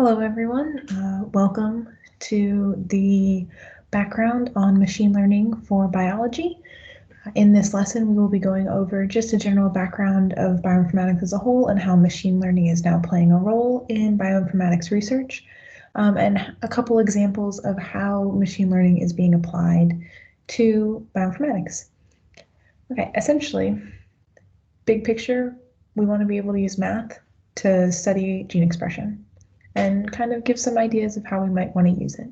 Hello, everyone. Welcome to the background on machine learning for biology. In this lesson, we will be going over just a general background of bioinformatics as a whole and how machine learning is now playing a role in bioinformatics research, and a couple examples of how machine learning is being applied to bioinformatics. Okay, essentially, big picture, we want to be able to use math to study gene expression and kind of give some ideas of how we might want to use it.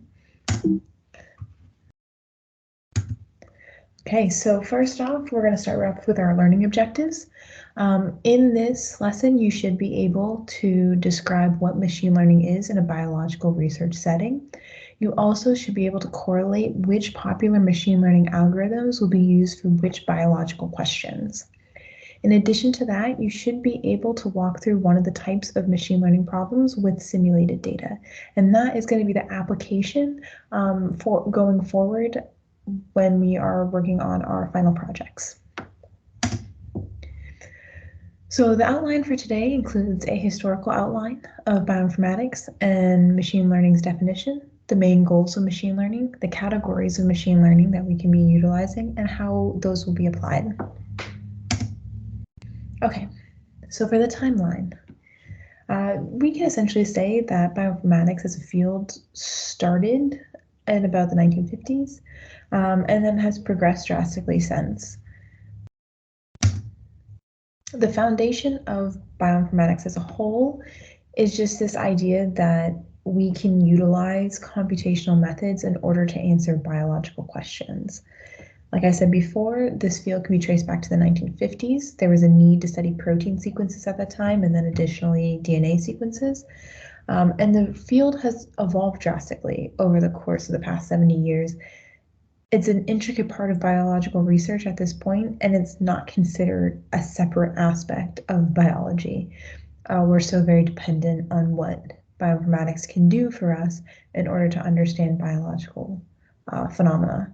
Okay, so first off, we're going to start off with our learning objectives. In this lesson, you should be able to describe what machine learning is in a biological research setting. You also should be able to correlate which popular machine learning algorithms will be used for which biological questions. In addition to that, you should be able to walk through one of the types of machine learning problems with simulated data. And that is going to be the application for going forward when we are working on our final projects. So the outline for today includes a historical outline of bioinformatics and machine learning's definition, the main goals of machine learning, the categories of machine learning that we can be utilizing, and how those will be applied. Okay, so for the timeline, we can essentially say that bioinformatics as a field started in about the 1950s and then has progressed drastically since. The foundation of bioinformatics as a whole is just this idea that we can utilize computational methods in order to answer biological questions. Like I said before, this field can be traced back to the 1950s. There was a need to study protein sequences at that time, and then additionally DNA sequences. And the field has evolved drastically over the course of the past 70 years. It's an intricate part of biological research at this point, and it's not considered a separate aspect of biology. We're so very dependent on what bioinformatics can do for us in order to understand biological phenomena.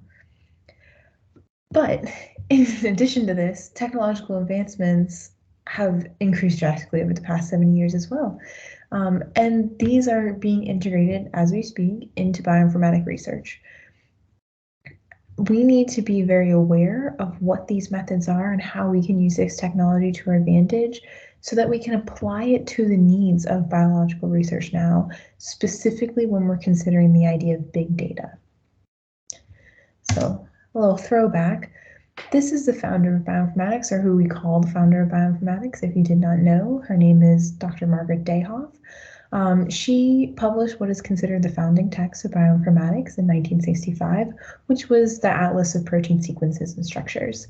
But in addition to this, technological advancements have increased drastically over the past 70 years as well. And these are being integrated as we speak into bioinformatic research. We need to be very aware of what these methods are and how we can use this technology to our advantage so that we can apply it to the needs of biological research now, specifically when we're considering the idea of big data. So a little throwback. This is the founder of bioinformatics, or who we call the founder of bioinformatics. If you did not know, her name is Dr. Margaret Dayhoff. She published what is considered the founding text of bioinformatics in 1965, which was the Atlas of Protein Sequences and Structures.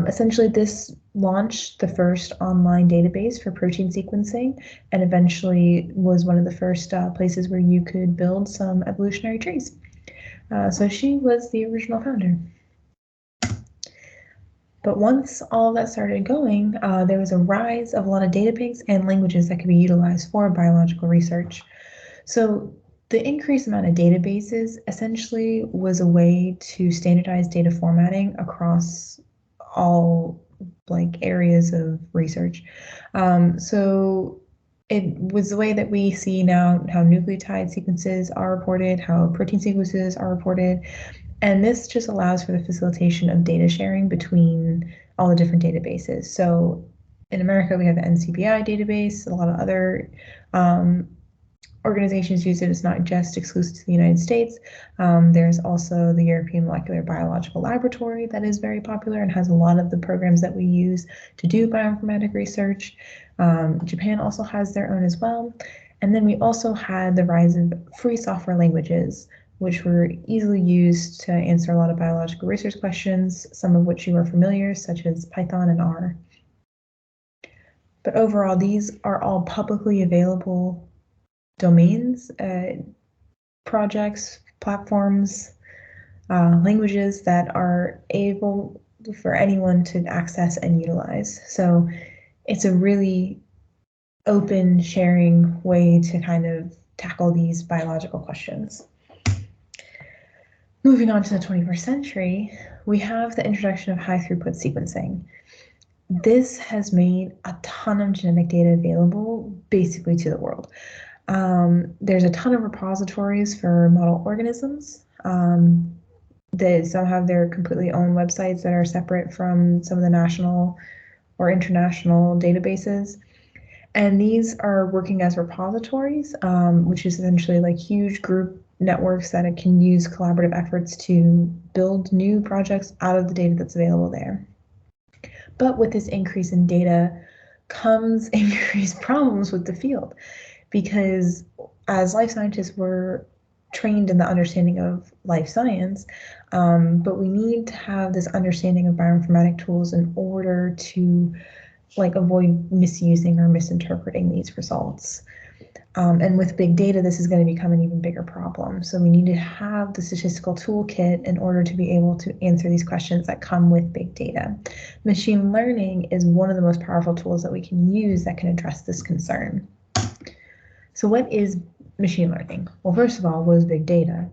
Essentially, this launched the first online database for protein sequencing and eventually was one of the first places where you could build some evolutionary trees. So she was the original founder. But once all of that started going, there was a rise of a lot of databases and languages that could be utilized for biological research. So the increased amount of databases essentially was a way to standardize data formatting across all areas of research. So it was the way that we see now how nucleotide sequences are reported, how protein sequences are reported, and this just allows for the facilitation of data sharing between all the different databases. So in America, we have the NCBI database. A lot of other organizations use it. It's not just exclusive to the United States. There's also the European Molecular Biological Laboratory that is very popular and has a lot of the programs that we use to do bioinformatic research. Japan also has their own as well. And then we also had the rise of free software languages, which were easily used to answer a lot of biological research questions, some of which you are familiar, such as Python and R. But overall, these are all publicly available domains, projects, platforms, languages that are able for anyone to access and utilize. So it's a really open sharing way to kind of tackle these biological questions. Moving on to the 21st century, we have the introduction of high throughput sequencing. This has made a ton of genetic data available basically to the world. There's a ton of repositories for model organisms. That some have their completely own websites that are separate from some of the national or international databases. And these are working as repositories, which is essentially like huge group networks that it can use collaborative efforts to build new projects out of the data that's available there. But with this increase in data comes increased problems with the field, because as life scientists, we're trained in the understanding of life science, but we need to have this understanding of bioinformatic tools in order to avoid misusing or misinterpreting these results. And with big data, this is going to become an even bigger problem. So we need to have the statistical toolkit in order to be able to answer these questions that come with big data. Machine learning is one of the most powerful tools that we can use that can address this concern. So what is machine learning? Well, first of all, what is big data?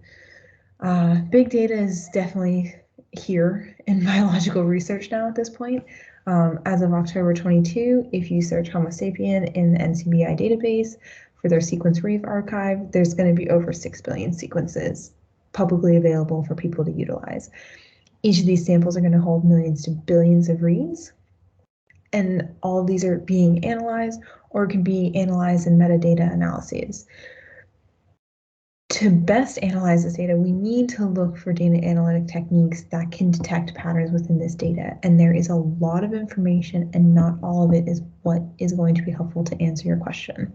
Big data is definitely here in biological research now at this point. As of October 22, if you search Homo sapien in the NCBI database for their sequence reef archive, there's going to be over 6 billion sequences publicly available for people to utilize. Each of these samples are going to hold millions to billions of reads, and all of these are being analyzed or can be analyzed in metadata analyses. To best analyze this data, we need to look for data analytic techniques that can detect patterns within this data. And there is a lot of information, and not all of it is what is going to be helpful to answer your question.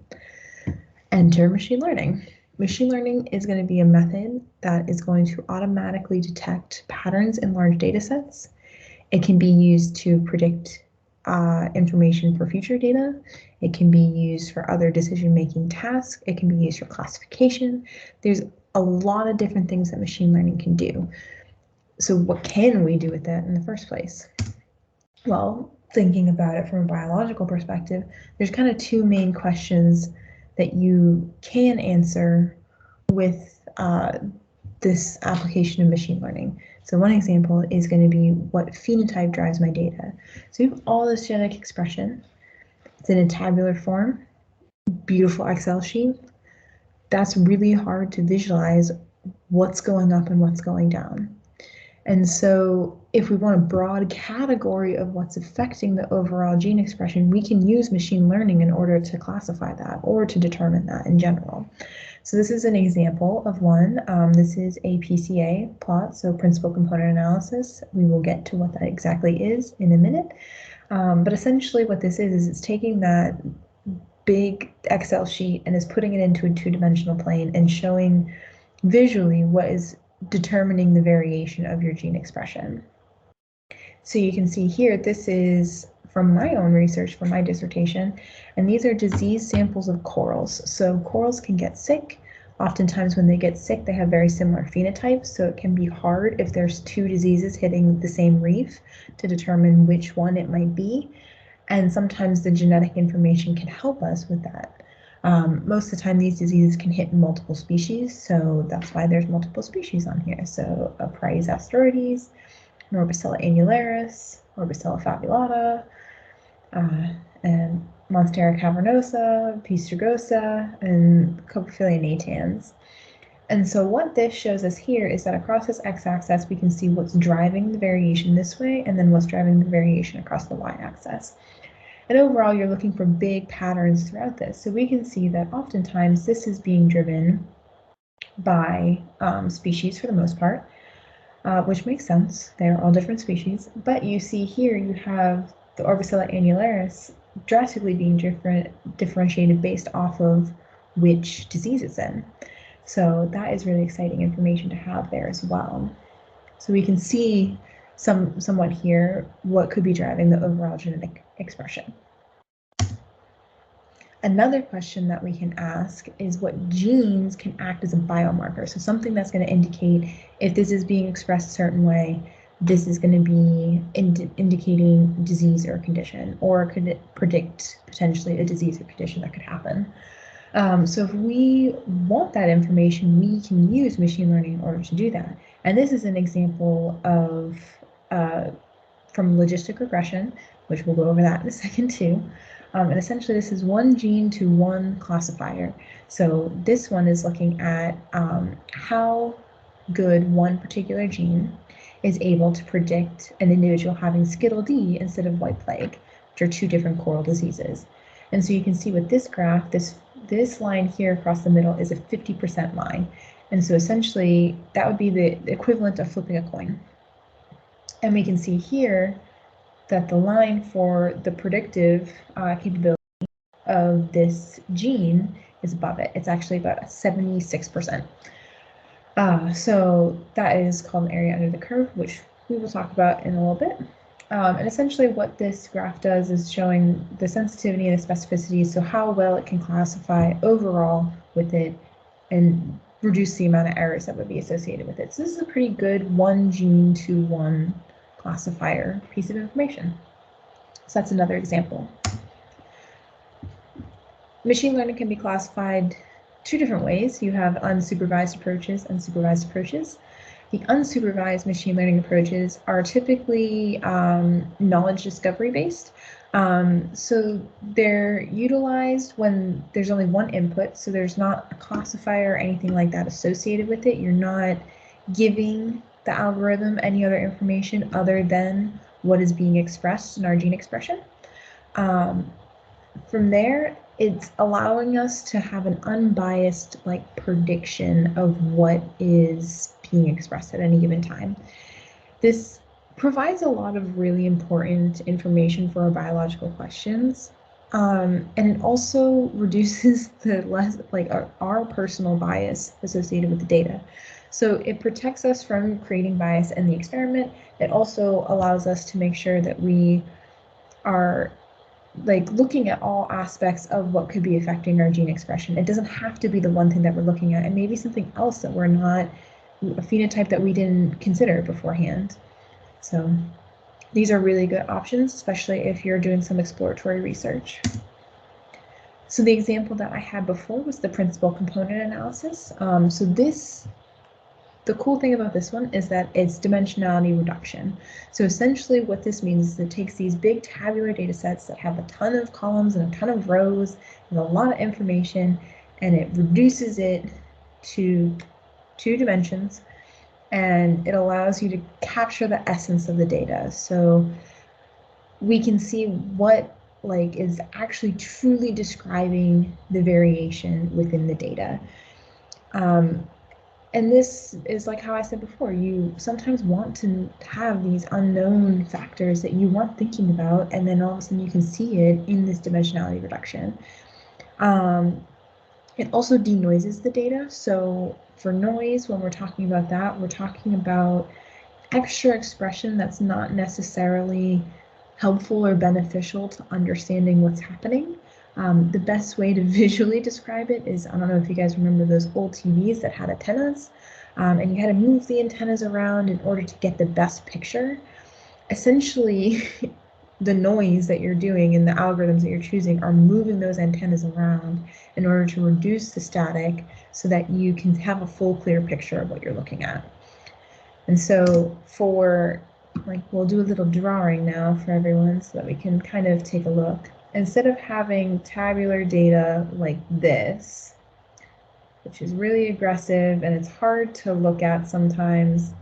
Enter machine learning. Machine learning is going to be a method that is going to automatically detect patterns in large data sets. It can be used to predict information for future data. It can be used for other decision-making tasks. It can be used for classification. There's a lot of different things that machine learning can do. So what can we do with that in the first place? Well, thinking about it from a biological perspective, there's kind of two main questions that you can answer with this application of machine learning. So one example is going to be what phenotype drives my data. So you have all this genetic expression. It's in a tabular form, beautiful Excel sheet. That's really hard to visualize what's going up and what's going down. And so if we want a broad category of what's affecting the overall gene expression, we can use machine learning in order to classify that or to determine that in general. So this is an example of one. This is a PCA plot, so principal component analysis. We will get to what that exactly is in a minute. But essentially what this is it's taking that big Excel sheet and is putting it into a two-dimensional plane and showing visually what is determining the variation of your gene expression. So you can see here, this is from my own research for my dissertation, and these are disease samples of corals. So corals can get sick. Oftentimes when they get sick, they have very similar phenotypes, so it can be hard if there's two diseases hitting the same reef to determine which one it might be. And sometimes the genetic information can help us with that. Most of the time these diseases can hit multiple species, so that's why there's multiple species on here. So Apries asteroides, Orbicella annularis, Orbicella fabulata, and Monstera cavernosa, P. strigosa, and Coprophylla natans. And so what this shows us here is that across this x-axis, we can see what's driving the variation this way, and then what's driving the variation across the y-axis. And overall, you're looking for big patterns throughout this. So we can see that oftentimes this is being driven by species for the most part, which makes sense. They're all different species. But you see here, you have the Orbicella annularis drastically being differentiated based off of which disease it's in. So that is really exciting information to have there as well. So we can see somewhat here what could be driving the overall genetic expression. Another question that we can ask is what genes can act as a biomarker. So something that's going to indicate if this is being expressed a certain way, this is going to be indicating disease or condition, or could it predict potentially a disease or condition that could happen. So if we want that information, we can use machine learning in order to do that. And this is an example of from logistic regression, which we'll go over that in a second too. And essentially this is one gene to one classifier. So this one is looking at how good one particular gene is able to predict an individual having Skittle D instead of white plague, which are two different coral diseases. And so you can see with this graph, this line here across the middle is a 50% line. And so essentially that would be the equivalent of flipping a coin. And we can see here that the line for the predictive capability of this gene is above it. It's actually about 76%. So that is called an area under the curve, which we will talk about in a little bit. And essentially what this graph does is showing the sensitivity and the specificity, so how well it can classify overall with it and reduce the amount of errors that would be associated with it. So this is a pretty good one gene to one classifier piece of information. So that's another example. Machine learning can be classified two different ways. You have unsupervised approaches and supervised approaches. The unsupervised machine learning approaches are typically knowledge discovery based. So they're utilized when there's only one input, so there's not a classifier or anything like that associated with it. You're not giving the algorithm any other information other than what is being expressed in our gene expression. From there, it's allowing us to have an unbiased prediction of what is being expressed at any given time. This provides a lot of really important information for our biological questions, and it also reduces our personal bias associated with the data. So it protects us from creating bias in the experiment. It also allows us to make sure that we are looking at all aspects of what could be affecting our gene expression. It doesn't have to be the one thing that we're looking at, and maybe something else that we're not, a phenotype that we didn't consider beforehand. So these are really good options, especially if you're doing some exploratory research. So the example that I had before was the principal component analysis. The cool thing about this one is that it's dimensionality reduction. So essentially what this means is it takes these big tabular data sets that have a ton of columns and a ton of rows and a lot of information, and it reduces it to 2 dimensions, and it allows you to capture the essence of the data. So we can see what is actually truly describing the variation within the data. And this is how I said before, you sometimes want to have these unknown factors that you weren't thinking about, and then all of a sudden you can see it in this dimensionality reduction. It also denoises the data. So for noise, when we're talking about that, we're talking about extra expression that's not necessarily helpful or beneficial to understanding what's happening. The best way to visually describe it is, I don't know if you guys remember those old TVs that had antennas, and you had to move the antennas around in order to get the best picture. Essentially, the noise that you're doing and the algorithms that you're choosing are moving those antennas around in order to reduce the static so that you can have a full, clear picture of what you're looking at. And so we'll do a little drawing now for everyone so that we can kind of take a look. Instead of having tabular data like this, which is really aggressive and it's hard to look at sometimes,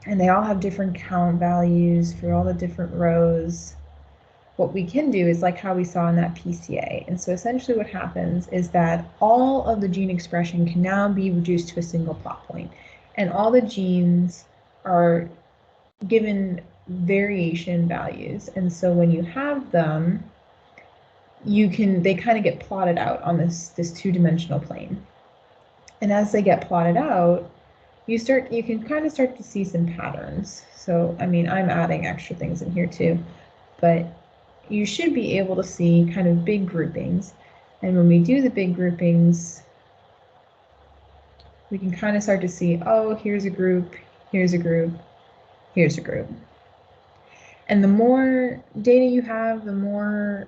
and they all have different count values for all the different rows, what we can do is how we saw in that PCA. And so essentially what happens is that all of the gene expression can now be reduced to a single plot point, and all the genes are given variation values. And so when you have them, they kind of get plotted out on this 2-dimensional plane. And as they get plotted out, you can kind of start to see some patterns. So, I mean, I'm adding extra things in here too, but you should be able to see kind of big groupings. And when we do the big groupings, we can kind of start to see, oh, here's a group, here's a group, here's a group. And the more data you have, the more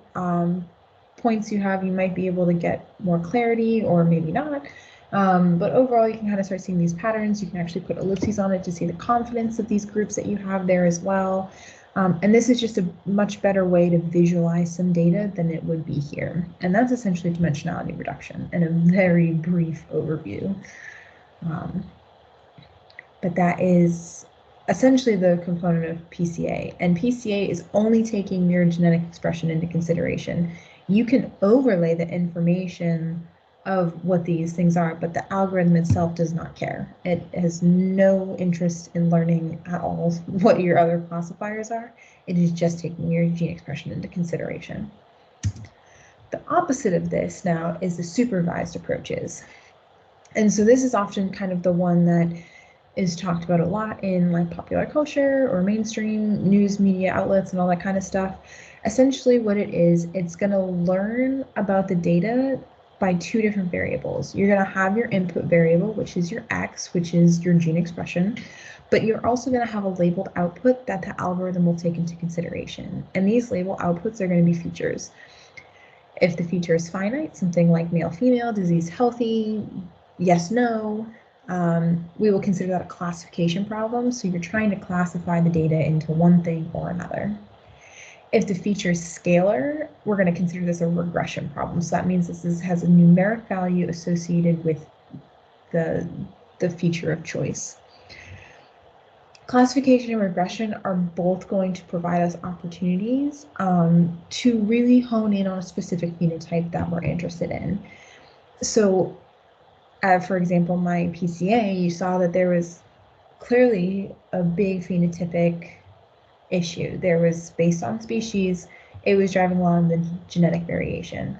points you have, you might be able to get more clarity or maybe not. But overall, you can kind of start seeing these patterns. You can actually put ellipses on it to see the confidence of these groups that you have there as well. And this is just a much better way to visualize some data than it would be here. And that's essentially dimensionality reduction in a very brief overview. But that is essentially the component of PCA. And PCA is only taking your genetic expression into consideration. You can overlay the information of what these things are, but the algorithm itself does not care. It has no interest in learning at all what your other classifiers are. It is just taking your gene expression into consideration. The opposite of this now is the supervised approaches. And so this is often kind of the one that is talked about a lot in like popular culture or mainstream news media outlets and all that kind of stuff. Essentially what it is, it's going to learn about the data by two different variables. You're going to have your input variable, which is your X, which is your gene expression, but you're also going to have a labeled output that the algorithm will take into consideration. And these label outputs are going to be features. If the feature is finite, something like male, female, disease, healthy, yes, no, we will consider that a classification problem. So you're trying to classify the data into one thing or another. If the feature is scalar, we're going to consider this a regression problem. So that means this has a numeric value associated with the feature of choice. Classification and regression are both going to provide us opportunities to really hone in on a specific phenotype that we're interested in. So for example, my PCA, you saw that there was clearly a big phenotypic issue. There was, based on species, it was driving along the genetic variation.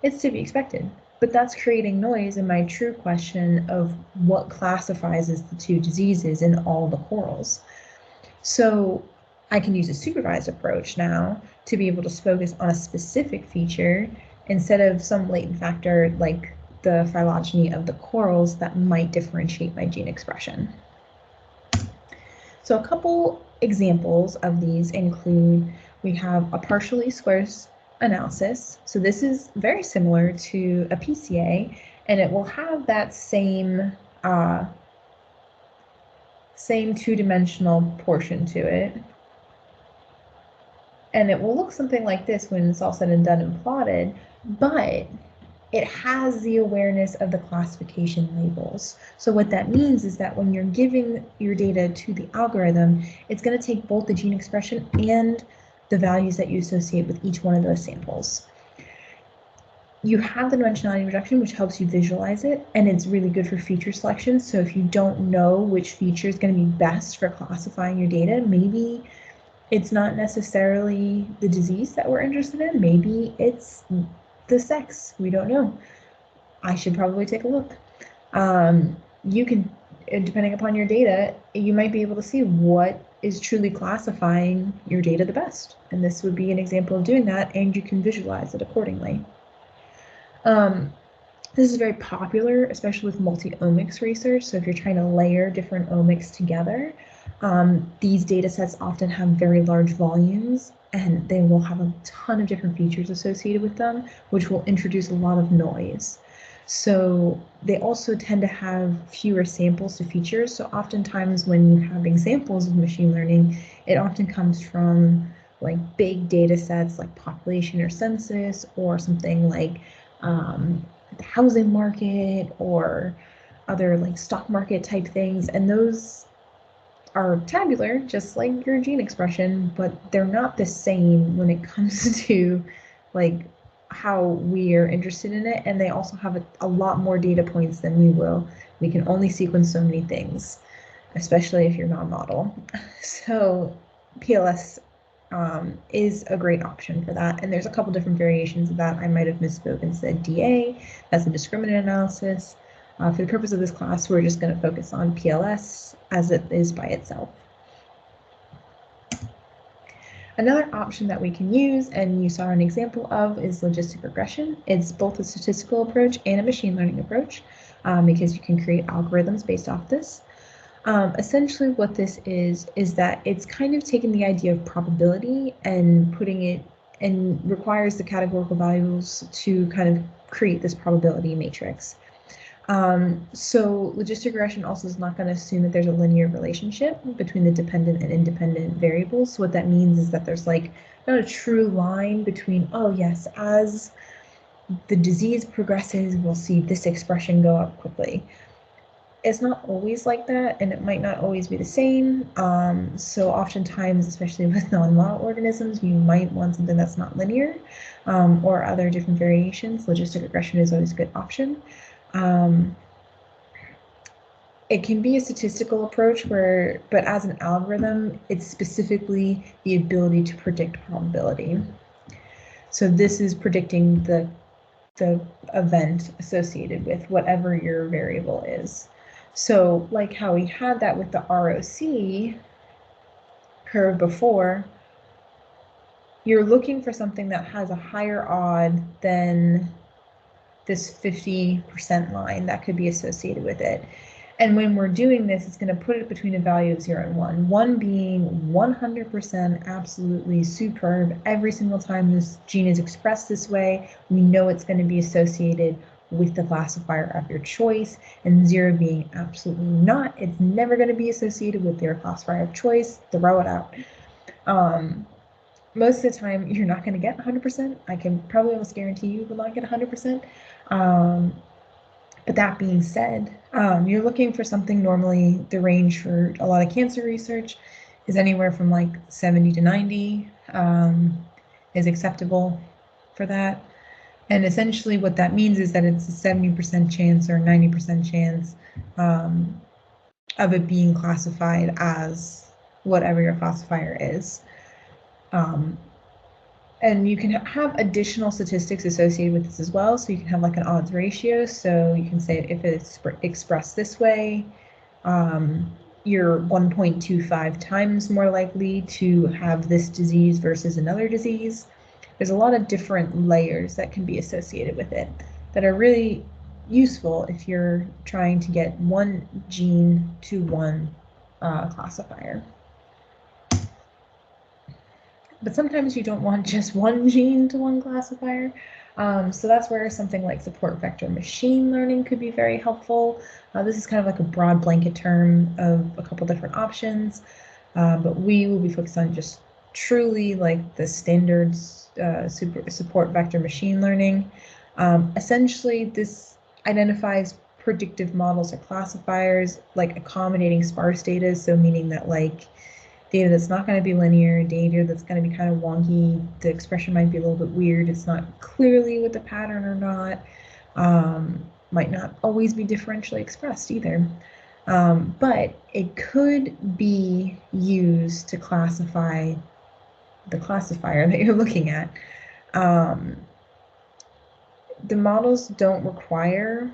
It's to be expected, but that's creating noise in my true question of what classifies as the two diseases in all the corals. So I can use a supervised approach now to be able to focus on a specific feature instead of some latent factor like the phylogeny of the corals that might differentiate my gene expression. So a couple examples of these include, we have a partially squares analysis. So this is very similar to a PCA, and it will have that same two-dimensional portion to it. And it will look something like this when it's all said and done and plotted, but it has the awareness of the classification labels. So what that means is that when you're giving your data to the algorithm, it's going to take both the gene expression and the values that you associate with each one of those samples. You have the dimensionality reduction, which helps you visualize it, and it's really good for feature selection. So if you don't know which feature is going to be best for classifying your data, maybe it's not necessarily the disease that we're interested in, maybe it's the sex, we don't know. I should probably take a look. You can, depending upon your data, you might be able to see what is truly classifying your data the best. And this would be an example of doing that, and you can visualize it accordingly. This is very popular, especially with multi-omics research. So if you're trying to layer different omics together, these data sets often have very large volumes, and they will have a ton of different features associated with them, which will introduce a lot of noise. So they also tend to have fewer samples to features. So oftentimes when you're having samples of machine learning, it often comes from like big data sets like population or census, or something like the housing market or other like stock market type things. And those are tabular, just like your gene expression, but they're not the same when it comes to like how we are interested in it. And they also have a lot more data points than we will. We can only sequence so many things, especially if you're non-model. So PLS is a great option for that. And there's a couple different variations of that. I might have misspoken, said DA, that's a discriminant analysis. For the purpose of this class, we're just going to focus on PLS as it is by itself. Another option that we can use, and you saw an example of, is logistic regression. It's both a statistical approach and a machine learning approach, because you can create algorithms based off this. Essentially what this is that it's kind of taking the idea of probability and putting it, and requires the categorical values to kind of create this probability matrix. So logistic regression also is not going to assume that there's a linear relationship between the dependent and independent variables. So what that means is that there's like not a true line between, oh yes, as the disease progresses, we'll see this expression go up quickly. It's not always like that, and it might not always be the same. So oftentimes, especially with non-model organisms, you might want something that's not linear, or other different variations. Logistic regression is always a good option. It can be a statistical approach but as an algorithm, it's specifically the ability to predict probability. So this is predicting the event associated with whatever your variable is. So like how we had that with the ROC curve before, you're looking for something that has a higher odd than this 50% line that could be associated with it. And when we're doing this, it's going to put it between a value of 0 and 1. 1 being 100% absolutely superb. Every single time this gene is expressed this way, we know it's going to be associated with the classifier of your choice. And 0 being absolutely not. It's never going to be associated with your classifier of choice. Throw it out. Most of the time, you're not going to get 100%. I can probably almost guarantee you will not get 100%. But that being said, you're looking for something normally, the range for a lot of cancer research is anywhere from like 70 to 90 is acceptable for that. And essentially what that means is that it's a 70% chance or 90% chance of it being classified as whatever your classifier is. And you can have additional statistics associated with this as well. So you can have like an odds ratio. So you can say if it's expressed this way, you're 1.25 times more likely to have this disease versus another disease. There's a lot of different layers that can be associated with it that are really useful if you're trying to get one gene to one classifier. But sometimes you don't want just one gene to one classifier. So that's where something like support vector machine learning could be very helpful. This is kind of like a broad blanket term of a couple different options, but we will be focused on just truly like the standards support vector machine learning. Essentially, this identifies predictive models or classifiers, like accommodating sparse data, so meaning that like data that's not going to be linear, data that's going to be kind of wonky, the expression might be a little bit weird, it's not clearly with the pattern or not, might not always be differentially expressed either. But it could be used to classify the classifier that you're looking at. The models don't require,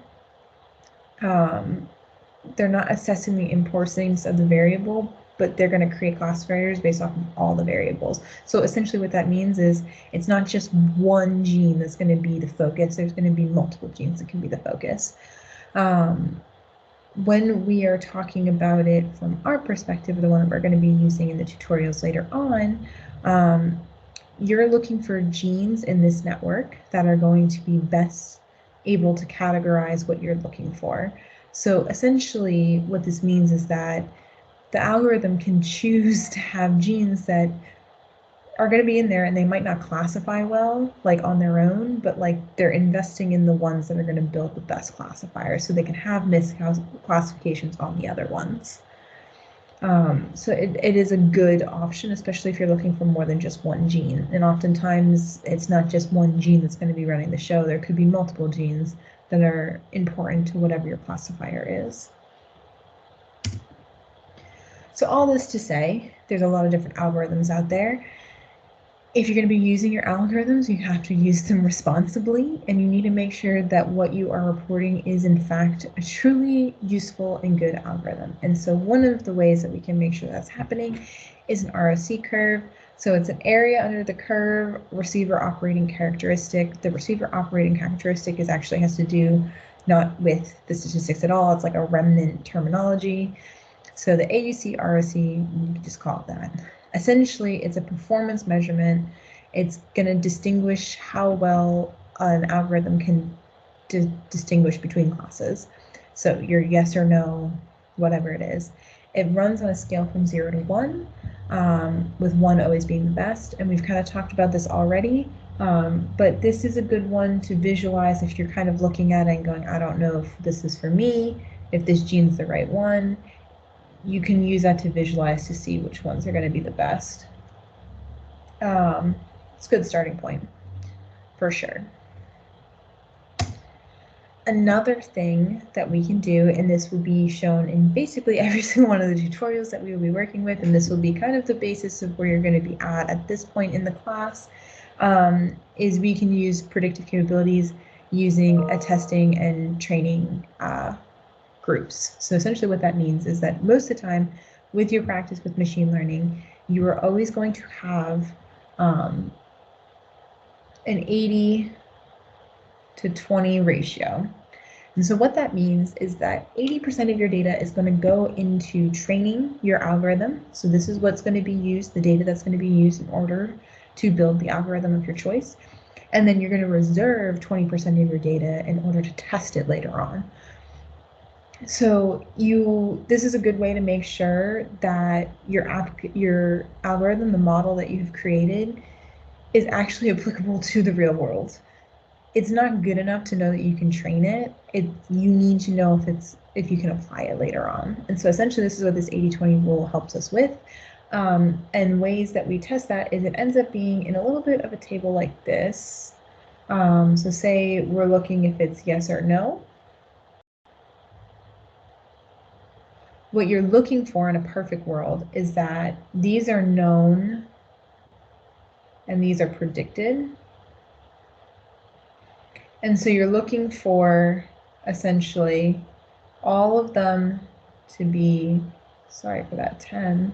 they're not assessing the importance of the variable, but they're going to create classifiers based off of all the variables. So essentially what that means is it's not just one gene that's going to be the focus, there's going to be multiple genes that can be the focus. When we are talking about it from our perspective, the one that we're going to be using in the tutorials later on, you're looking for genes in this network that are going to be best able to categorize what you're looking for. So essentially what this means is that the algorithm can choose to have genes that are going to be in there and they might not classify well, like on their own, but like they're investing in the ones that are going to build the best classifiers so they can have misclassifications on the other ones. So it is a good option, especially if you're looking for more than just one gene. And oftentimes it's not just one gene that's going to be running the show. There could be multiple genes that are important to whatever your classifier is. So all this to say, there's a lot of different algorithms out there. If you're going to be using your algorithms, you have to use them responsibly, and you need to make sure that what you are reporting is in fact a truly useful and good algorithm. And so one of the ways that we can make sure that's happening is an ROC curve. So it's an area under the curve, receiver operating characteristic. The receiver operating characteristic actually has to do not with the statistics at all. It's like a remnant terminology. So the AUC ROC, you can just call it that. Essentially, it's a performance measurement. It's going to distinguish how well an algorithm can distinguish between classes. So your yes or no, whatever it is. It runs on a scale from 0 to 1, with 1 always being the best. And we've kind of talked about this already, but this is a good one to visualize if you're kind of looking at it and going, I don't know if this is for me, if this gene's the right one. You can use that to visualize to see which ones are going to be the best. It's a good starting point, for sure. Another thing that we can do, and this will be shown in basically every single one of the tutorials that we will be working with, and this will be kind of the basis of where you're going to be at this point in the class, is we can use predictive capabilities using a testing and training groups. So essentially what that means is that most of the time with your practice with machine learning, you are always going to have an 80 to 20 ratio. And so what that means is that 80% of your data is going to go into training your algorithm. So this is what's going to be used, the data that's going to be used in order to build the algorithm of your choice. And then you're going to reserve 20% of your data in order to test it later on. So this is a good way to make sure that your algorithm, the model that you've created, is actually applicable to the real world. It's not good enough to know that you can train it. You need to know if you can apply it later on. And so essentially this is what this 80-20 rule helps us with. And ways that we test that is it ends up being in a little bit of a table like this. So say we're looking if it's yes or no. What you're looking for in a perfect world is that these are known and these are predicted. And so you're looking for essentially all of them to be, sorry for that 10,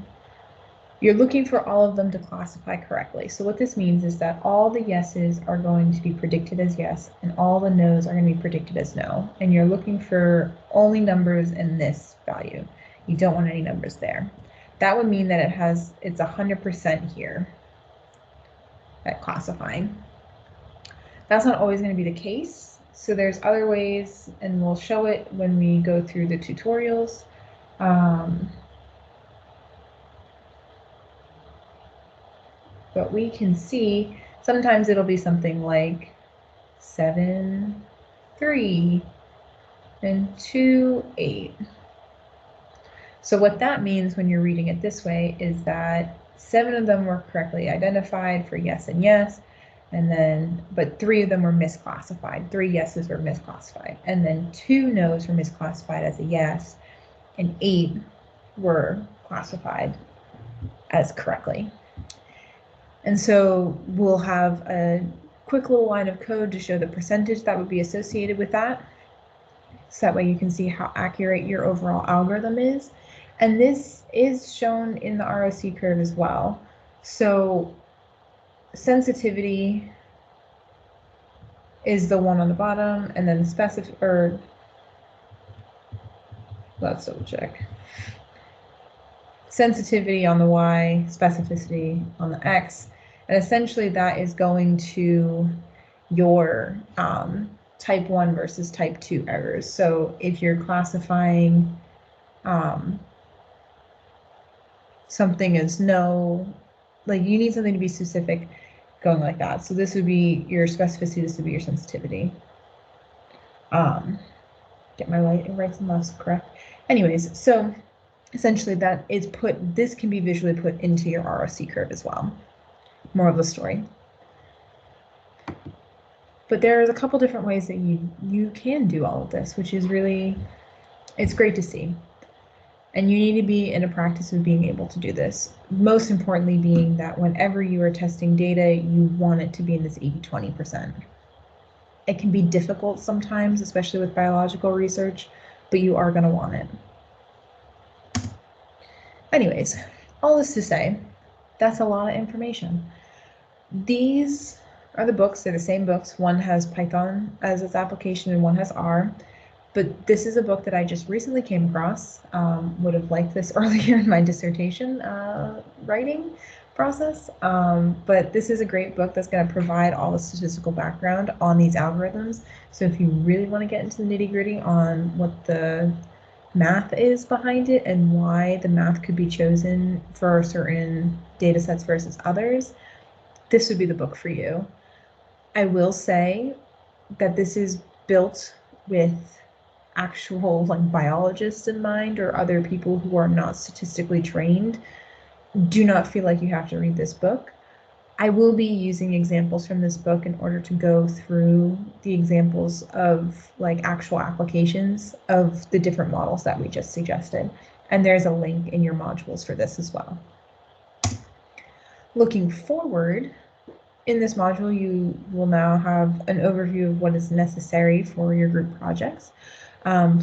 you're looking for all of them to classify correctly. So what this means is that all the yeses are going to be predicted as yes, and all the no's are going to be predicted as no. And you're looking for only numbers in this value. You don't want any numbers there. That would mean that it's 100% here at classifying. That's not always going to be the case. So there's other ways, and we'll show it when we go through the tutorials. But we can see sometimes it'll be something like 7, 3, and 2, 8. So what that means when you're reading it this way is that 7 of them were correctly identified for yes and yes, but 3 of them were misclassified. 3 yeses were misclassified, and then 2 no's were misclassified as a yes, and 8 were classified as correctly. And so we'll have a quick little line of code to show the percentage that would be associated with that. So that way you can see how accurate your overall algorithm is. And this is shown in the ROC curve as well. So sensitivity is the one on the bottom, and then let's double check. Sensitivity on the Y, specificity on the X, and essentially that is going to your type 1 versus type 2 errors. So if you're classifying something as no, like you need something to be specific going like that. So this would be your specificity, this would be your sensitivity. Get my rights and lefts correct. Anyways, so essentially this can be visually put into your ROC curve as well. More of the story. But there's a couple different ways that you can do all of this, which is really, it's great to see. And you need to be in a practice of being able to do this. Most importantly being that whenever you are testing data, you want it to be in this 80-20%. It can be difficult sometimes, especially with biological research, but you are going to want it. Anyways, all this to say, that's a lot of information. These are the books. They're the same books. One has Python as its application and one has R. But this is a book that I just recently came across. Would have liked this earlier in my dissertation writing process. But this is a great book that's going to provide all the statistical background on these algorithms. So if you really want to get into the nitty-gritty on what the math is behind it and why the math could be chosen for certain data sets versus others, this would be the book for you. I will say that this is built with actual biologists in mind or other people who are not statistically trained. Do not feel like you have to read this book. I will be using examples from this book in order to go through the examples of actual applications of the different models that we just suggested. And there's a link in your modules for this as well. Looking forward, in this module, you will now have an overview of what is necessary for your group projects.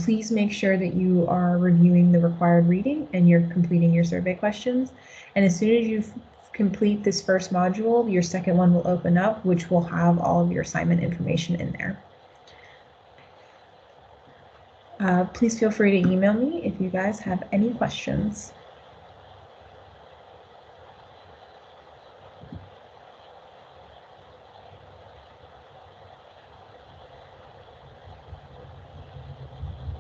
Please make sure that you are reviewing the required reading and you're completing your survey questions. And as soon as you complete this first module, your second one will open up, which will have all of your assignment information in there. Please feel free to email me if you guys have any questions.